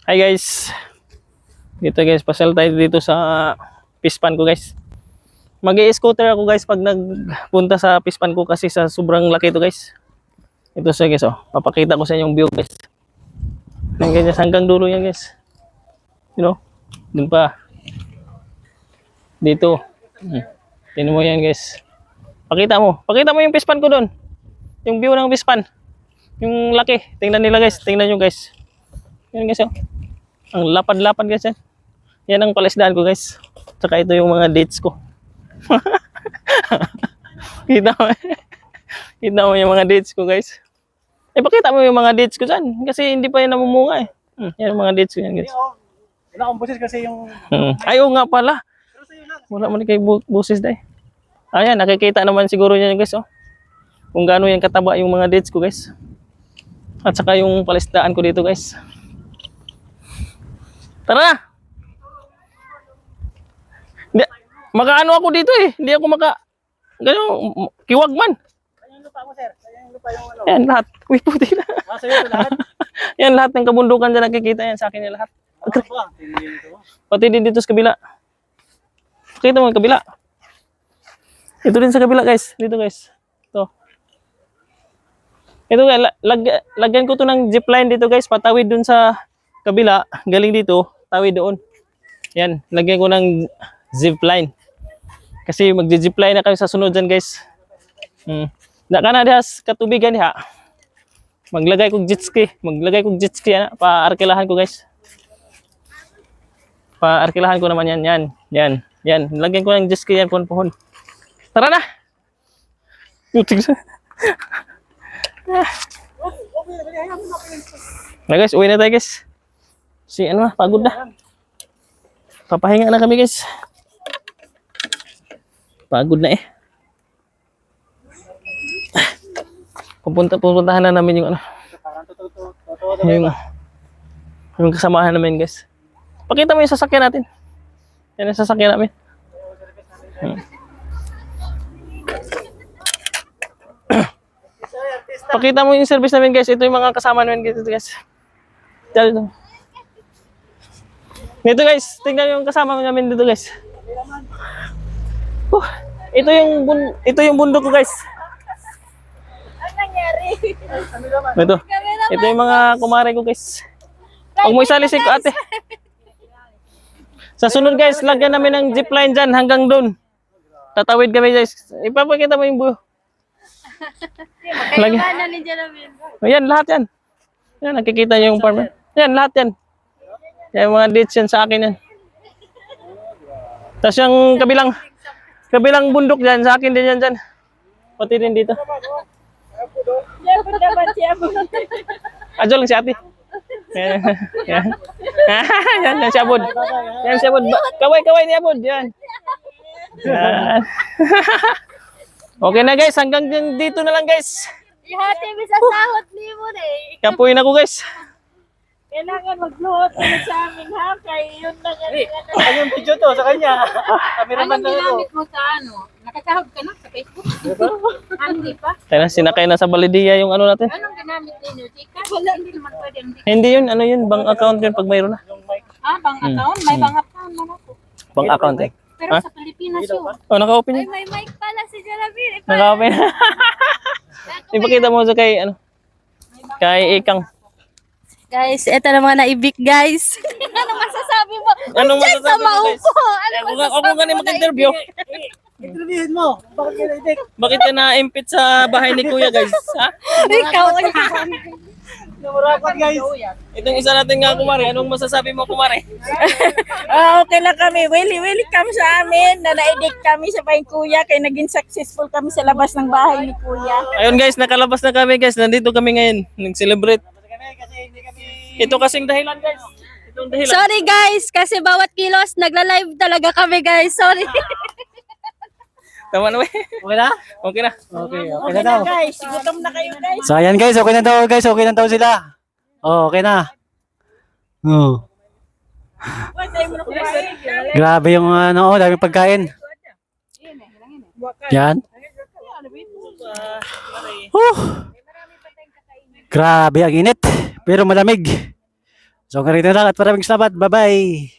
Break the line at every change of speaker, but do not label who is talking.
Hi guys. Dito guys, pasal tayo dito sa pispan ko guys. Mag-i-scooter ako guys pag nagpunta sa pispan ko kasi sa sobrang laki to guys. Ito siya guys, oh. Papakita ko sa inyo yung view guys. Hanggang dulo yan guys. You know? Dun pa. Dito. Tingnan mo yan guys. Pakita mo. Pakita mo yung pispan ko doon. Yung view ng pispan. Yung laki. Tingnan nila guys. Tingnan nyo guys. Yan guys, oh. Ang lapad-lapad guys yan. Yan ang palisdaan ko guys. Tsaka ito yung mga dates ko. Kita mo. Kita mo yung mga dates ko guys. Pakita mo yung mga dates ko dyan. Kasi hindi pa yan namumunga eh. Yan yung mga dates ko yan guys.
Wala akong busis kasi yung...
Ayaw nga pala. Wala mo ni kay busis dahil. Ayan, nakikita naman siguro niya guys, oh. Kung gaano yan kataba yung mga dates ko guys. At saka yung palisdaan ko dito guys. Tara na! Makaano ako dito eh. Hindi ako ganyan, kiwag man.
Kaya yung lupa mo, sir. Kaya yung lupa yung ano.
Yan lahat. Uy, puti na.
Sa'yo ito lahat.
Yan lahat ng kabundukan dyan nakikita yan sa akin yan lahat. Pati din dito sa kabila. Pakita mo yung kabila. Ito din sa kabila guys. Dito guys. Ito guys. Lagyan ko to ng zipline dito guys. Patawid dun sa kabila. Galing dito. Tawid doon. Yan. Lagyan ko ng zipline. Kasi mag-zipline na kayo sa sunod dyan guys. Naka na dihas katubigan diha. Maglagay kong jet ski. Yan. Pa-arkilahan ko guys. Pa-arkilahan ko naman yan. Yan. Lagyan ko ng jet ski yan. Pohon. Tara na! Yutig sa. Na guys, uwi na tayo guys. Pagod na. Papahinga na kami guys. Pagod na eh. Pupuntahan na namin yung yung kasamahan namin guys. Pakita mo yung sasakyan natin. Yan ang sasakyan namin. Pakita mo yung service namin guys. Ito yung mga kasama namin guys. Dito. Dito guys, tingnan yung kasama namin dito guys. Ito yung bundok ko guys.
Ano nangyari?
Ito yung mga kumare ko guys. Huwag mo isali si ate. Sa sunod guys, lagyan namin ng zipline dyan hanggang doon. Tatawid kami guys. Ipapakita mo yung buo.
Kailangan ni Jalamin.
Ayan, lahat yan. Yan, nakikita niyo yung farm. Yan, lahat yan. Yung mga dates yan sa akin yan. Tapos yung kabilang bundok dyan, sa akin din yan dyan. Pati din dito. Adyo lang si ate. Yan. Yan si Abod. Yan si Abod. Kaway ni Abod. Yan. Okay na guys, hanggang dito na lang guys.
Ihati mo sa sahod ni mo eh.
Kapuin ako guys.
Kailangan magluhot ka na sa amin ha. Kaya yun lang yan.
Ano yung video to sa kanya? Cameraman
Anong
na ito.
ginamit mo sa ano? Nakasahod ka na sa Facebook? Hindi pa?
Kaya sinakay na sa Balidia yung ano natin.
Anong ginamit ninyo? Chika? Wala, hindi naman pwede.
Hindi yun, ano yun, bank account yun pag mayroon na.
Bang account? May bang account man ako.
Bank account eh.
Pero sa Pilipinas yun.
Oh, naka-open
Ay,
yun.
may mic pala si Jalamin.
Naka-open. Ipakita mo sa kay, kay Ikang.
Guys, eto na mga naibik guys. Ano masasabi mo?
Anong
Diyan sa
masasabi mo, guys?
maupo. Ano masasabi
Ako nga na mag-interview.
Interviewin mo. Bakit ka na-edit?
Bakit ka na-impit sa bahay ni Kuya guys? Ha?
Ikaw na.
Namurakot guys.
Itong isa natin nga kumare. Anong masasabi mo kumare?
Okay lang kami. Welcome sa amin. Na-edit kami sa bahay ni Kuya. Kaya naging successful kami sa labas ng bahay ni Kuya.
Ayun guys, nakalabas na kami guys. Nandito kami ngayon. Nag-celebrate.
Kasi hindi kami...
Ito kasing dahilan guys. Itong dahilan.
Sorry guys, kasi bawat kilos nagla-live talaga kami guys. Sorry.
Tama na ba?
Okay na?
Okay na.
Okay na daw.
Guys, gutom na kayo guys.
So ayan guys, okay na daw guys. Okay na daw sila. Oh, okay na. Oh. Grabe yung daming pagkain. Yan. Grabe ang init, pero malamig. So, ganito lang at maraming salamat. Bye-bye.